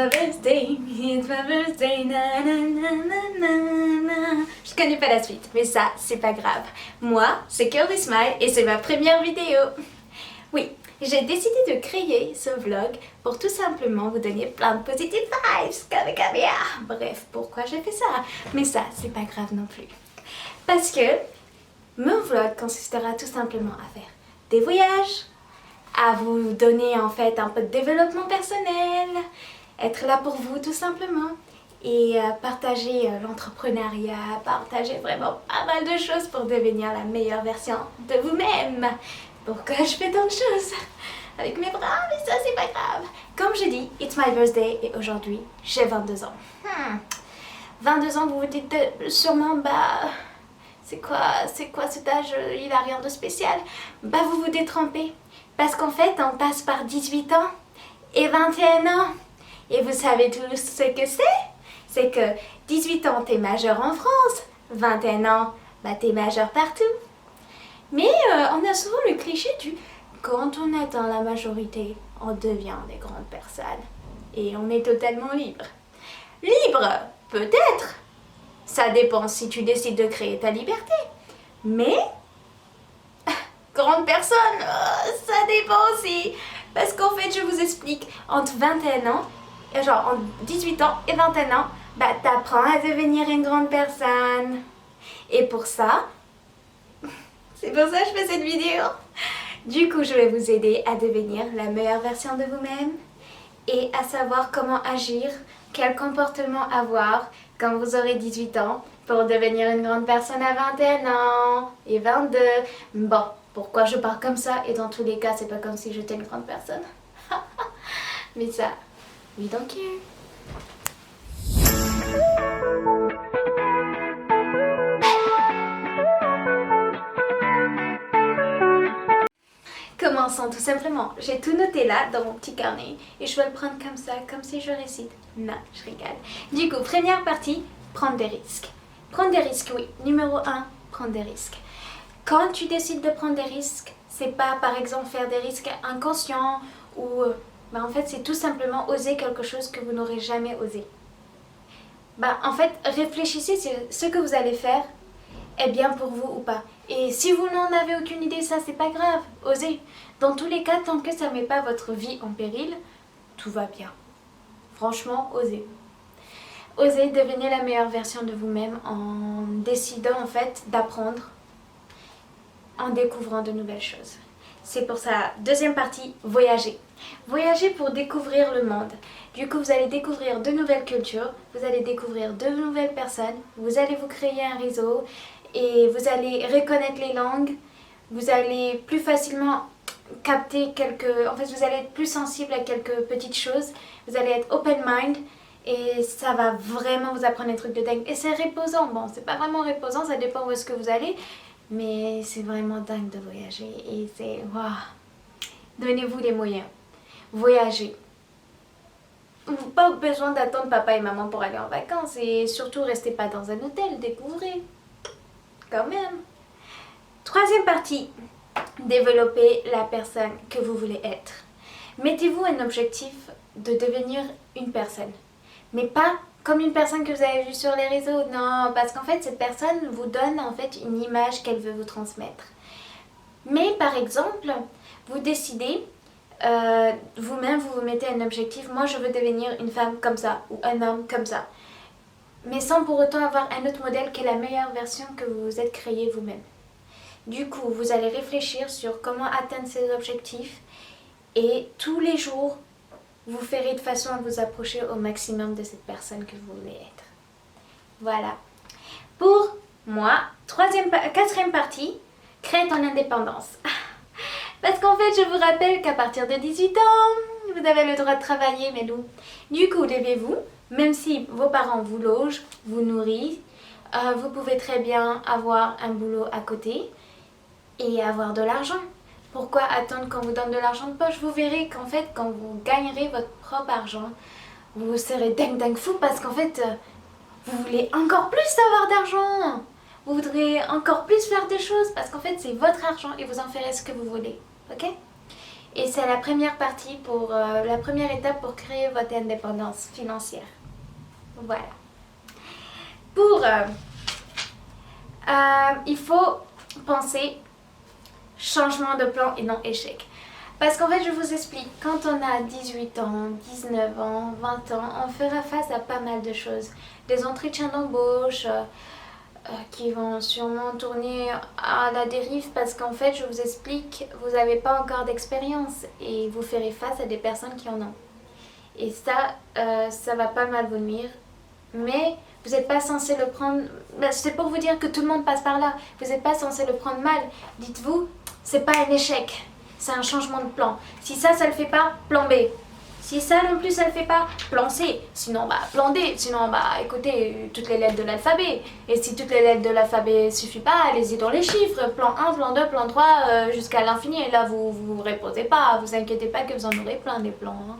my birthday, it's my birthday, na na na na na na. Je connais pas la suite, mais ça, c'est pas grave. Moi, c'est Curly Smile et c'est ma première vidéo. Oui, j'ai décidé de créer ce vlog pour tout simplement vous donner plein de positive vibes, comme bien. Bref, pourquoi j'ai fait ça? Mais ça, c'est pas grave non plus. Parce que mon vlog consistera tout simplement à faire des voyages, à vous donner en fait un peu de développement personnel, être là pour vous tout simplement et partager l'entrepreneuriat, partager vraiment pas mal de choses pour devenir la meilleure version de vous-même. Pourquoi je fais tant de choses avec mes bras? Mais ça c'est pas grave. Comme je dis, it's my birthday et aujourd'hui j'ai 22 ans. 22 ans, vous vous dites sûrement c'est quoi cet âge, il a rien de spécial. Vous vous détrompez. Parce qu'en fait, on passe par 18 ans et 21 ans. Et vous savez tous ce que c'est? C'est que 18 ans, t'es majeur en France. 21 ans, t'es majeur partout. Mais on a souvent le cliché du quand on atteint la majorité, on devient des grandes personnes. Et on est totalement libre. Libre, peut-être. Ça dépend si tu décides de créer ta liberté. Mais grande personne, ça dépend aussi. Parce qu'en fait, je vous explique, entre 21 ans, entre 18 ans et 21 ans, t'apprends à devenir une grande personne. Et pour ça, c'est pour ça que je fais cette vidéo. Du coup, je vais vous aider à devenir la meilleure version de vous-même et à savoir comment agir, quel comportement avoir quand vous aurez 18 ans pour devenir une grande personne à 21 ans et 22. Bon, pourquoi je parle comme ça? Et dans tous les cas, c'est pas comme si j'étais une grande personne. Mais ça, we don't care. Commençons tout simplement. J'ai tout noté là dans mon petit carnet et je vais le prendre comme ça, comme si je récite. Non, je rigole. Du coup, première partie, prendre des risques. Prendre des risques, oui. Numéro 1, prendre des risques. Quand tu décides de prendre des risques, c'est pas par exemple faire des risques inconscients ou en fait c'est tout simplement oser quelque chose que vous n'aurez jamais osé. En fait réfléchissez si ce que vous allez faire est bien pour vous ou pas. Et si vous n'en avez aucune idée, ça c'est pas grave, osez. Dans tous les cas, tant que ça met pas votre vie en péril, tout va bien. Franchement, osez. Osez devenir la meilleure version de vous-même en décidant en fait d'apprendre, en découvrant de nouvelles choses. C'est pour sa deuxième partie, voyager. Voyager pour découvrir le monde. Du coup, vous allez découvrir de nouvelles cultures, vous allez découvrir de nouvelles personnes, vous allez vous créer un réseau et vous allez reconnaître les langues, vous allez plus facilement capter en fait, vous allez être plus sensible à quelques petites choses, vous allez être open mind et ça va vraiment vous apprendre des trucs de dingue. Et c'est reposant, bon, c'est pas vraiment reposant, ça dépend où est-ce que vous allez. Mais c'est vraiment dingue de voyager et c'est waouh. Donnez-vous les moyens. Voyagez. Pas besoin d'attendre papa et maman pour aller en vacances et surtout restez pas dans un hôtel, découvrez. Quand même. Troisième partie, développer la personne que vous voulez être. Mettez-vous un objectif de devenir une personne. Mais pas comme une personne que vous avez vue sur les réseaux, non, parce qu'en fait cette personne vous donne en fait une image qu'elle veut vous transmettre. Mais par exemple, vous décidez, vous-même vous mettez un objectif, moi je veux devenir une femme comme ça, ou un homme comme ça. Mais sans pour autant avoir un autre modèle qui est la meilleure version que vous vous êtes créée vous-même. Du coup, vous allez réfléchir sur comment atteindre ces objectifs et tous les jours, vous ferez de façon à vous approcher au maximum de cette personne que vous voulez être. Voilà. Pour moi, quatrième partie, créer ton indépendance. Parce qu'en fait, je vous rappelle qu'à partir de 18 ans, vous avez le droit de travailler, mes loups. Du coup, levez-vous, même si vos parents vous logent, vous nourrissent, vous pouvez très bien avoir un boulot à côté et avoir de l'argent. Pourquoi attendre qu'on vous donne de l'argent de poche? Vous verrez qu'en fait, quand vous gagnerez votre propre argent, vous serez dingue fou parce qu'en fait, vous voulez encore plus avoir d'argent. Vous voudrez encore plus faire des choses parce qu'en fait, c'est votre argent et vous en ferez ce que vous voulez. Ok? Et c'est la première partie pour la première étape pour créer votre indépendance financière. Voilà. Il faut penser changement de plan et non échec. Parce qu'en fait, je vous explique, quand on a 18 ans, 19 ans, 20 ans, on fera face à pas mal de choses. Des entretiens d'embauche qui vont sûrement tourner à la dérive parce qu'en fait, je vous explique, vous n'avez pas encore d'expérience et vous ferez face à des personnes qui en ont. Et ça va pas mal vous nuire. Mais vous n'êtes pas censé le prendre... C'est pour vous dire que tout le monde passe par là. Vous n'êtes pas censé le prendre mal. Dites-vous, c'est pas un échec. C'est un changement de plan. Si ça le fait pas, plan B. Si ça non plus, ça le fait pas, plan C. Sinon, plan D. Sinon, écoutez, toutes les lettres de l'alphabet. Et si toutes les lettres de l'alphabet suffisent pas, allez-y dans les chiffres. Plan 1, plan 2, plan 3, jusqu'à l'infini. Et là, vous reposez pas. Vous inquiétez pas que vous en aurez plein des plans. Hein.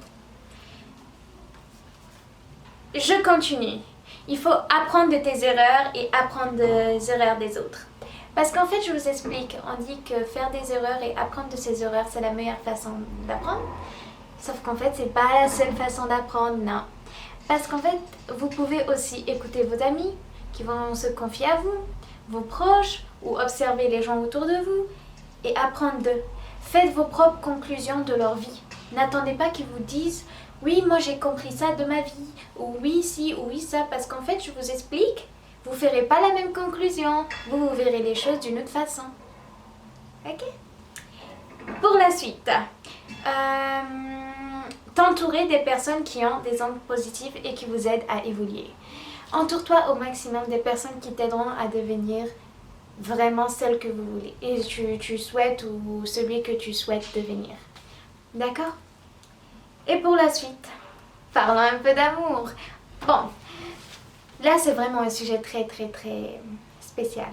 Je continue. Il faut apprendre de tes erreurs et apprendre des erreurs des autres. Parce qu'en fait, je vous explique, on dit que faire des erreurs et apprendre de ses erreurs, c'est la meilleure façon d'apprendre. Sauf qu'en fait, c'est pas la seule façon d'apprendre, non. Parce qu'en fait, vous pouvez aussi écouter vos amis qui vont se confier à vous, vos proches, ou observer les gens autour de vous et apprendre d'eux. Faites vos propres conclusions de leur vie. N'attendez pas qu'ils vous disent « Oui, moi j'ai compris ça de ma vie » ou « Oui, si » ou « Oui, ça » parce qu'en fait, je vous explique, vous ne ferez pas la même conclusion. Vous verrez les choses d'une autre façon. Ok? Pour la suite, t'entourer des personnes qui ont des ondes positives et qui vous aident à évoluer. Entoure-toi au maximum des personnes qui t'aideront à devenir vraiment celle que vous voulez et tu souhaites ou celui que tu souhaites devenir. D'accord? Et pour la suite, parlons un peu d'amour. Bon, là c'est vraiment un sujet très très très spécial.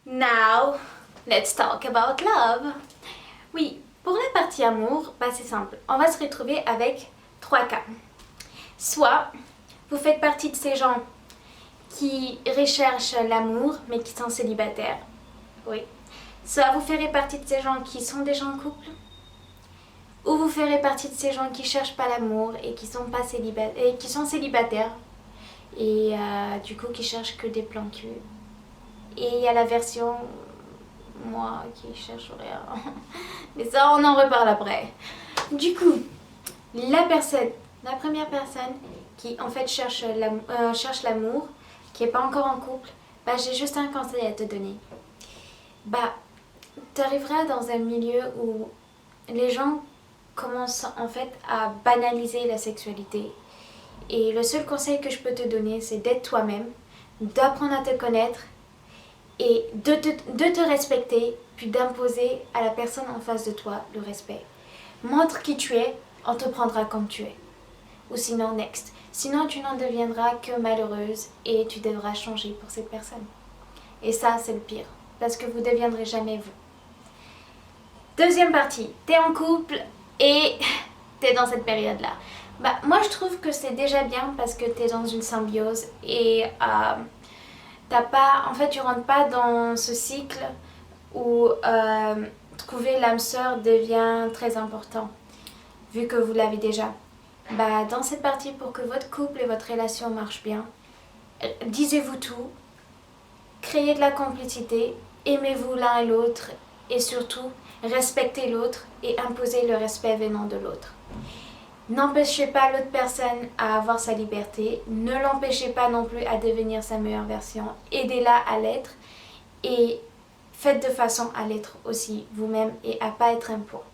Now, let's talk about love. Oui, pour la partie amour, c'est simple. On va se retrouver avec 3 cas. Soit vous faites partie de ces gens qui recherchent l'amour mais qui sont célibataires. Oui. Soit vous ferez partie de ces gens qui sont déjà en couple. Ou vous ferez partie de ces gens qui cherchent pas l'amour et qui sont pas et qui sont célibataires. Et du coup qui cherchent que des plans cul. Et il y a la version moi qui cherche rien. Mais ça on en reparle après. Du coup, la première personne qui en fait cherche l'amour, qui n'est pas encore en couple, j'ai juste un conseil à te donner. Tu arriveras dans un milieu où les gens commencent en fait à banaliser la sexualité. Et le seul conseil que je peux te donner, c'est d'être toi-même, d'apprendre à te connaître et de te respecter, puis d'imposer à la personne en face de toi le respect. Montre qui tu es, on te prendra comme tu es. Ou sinon, next. Sinon, tu n'en deviendras que malheureuse et tu devras changer pour cette personne. Et ça, c'est le pire, parce que vous ne deviendrez jamais vous. Deuxième partie, t'es en couple et t'es dans cette période-là. Moi, je trouve que c'est déjà bien parce que t'es dans une symbiose et tu rentres pas dans ce cycle où trouver l'âme sœur devient très important, vu que vous l'avez déjà. Dans cette partie, pour que votre couple et votre relation marchent bien, disez-vous tout, créez de la complicité, aimez-vous l'un et l'autre et surtout, respectez l'autre et imposez le respect venant de l'autre. N'empêchez pas l'autre personne à avoir sa liberté, ne l'empêchez pas non plus à devenir sa meilleure version, aidez-la à l'être et faites de façon à l'être aussi vous-même et à pas être un poids.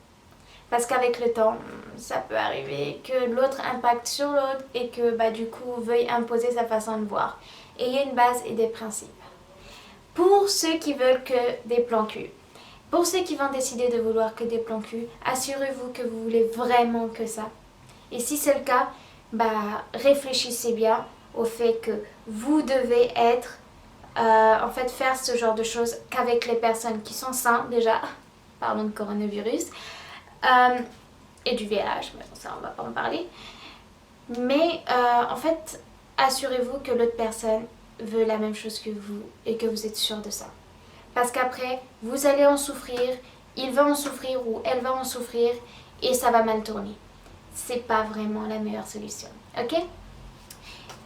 Parce qu'avec le temps, ça peut arriver que l'autre impacte sur l'autre et que du coup veuille imposer sa façon de voir. Ayez une base et des principes. Pour ceux qui veulent que des plans cul, pour ceux qui vont décider de vouloir que des plans cul, assurez-vous que vous voulez vraiment que ça. Et si c'est le cas, réfléchissez bien au fait que vous devez être, faire ce genre de choses qu'avec les personnes qui sont saines déjà, parlons de coronavirus, et du VIH, mais ça on va pas en parler. Mais assurez-vous que l'autre personne veut la même chose que vous et que vous êtes sûr de ça. Parce qu'après, vous allez en souffrir, il va en souffrir ou elle va en souffrir et ça va mal tourner. C'est pas vraiment la meilleure solution, ok?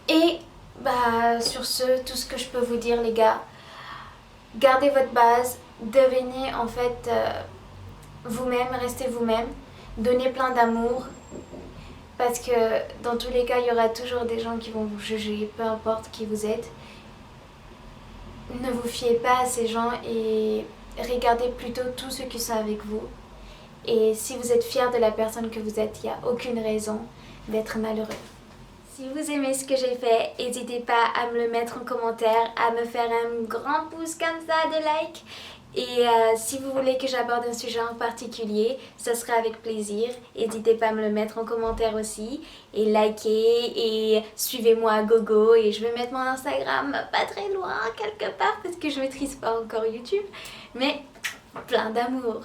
Et bah sur ce, tout ce que je peux vous dire les gars, gardez votre base, devenez en fait vous-même, restez vous-même, donnez plein d'amour. Parce que dans tous les cas, il y aura toujours des gens qui vont vous juger, peu importe qui vous êtes. Ne vous fiez pas à ces gens et regardez plutôt tous ceux qui sont avec vous. Et si vous êtes fier de la personne que vous êtes, il n'y a aucune raison d'être malheureux. Si vous aimez ce que j'ai fait, n'hésitez pas à me le mettre en commentaire, à me faire un grand pouce comme ça de like. Et si vous voulez que j'aborde un sujet en particulier, ce sera avec plaisir. N'hésitez pas à me le mettre en commentaire aussi. Et likez et suivez-moi à gogo. Et je vais mettre mon Instagram pas très loin quelque part parce que je maîtrise pas encore YouTube. Mais plein d'amour.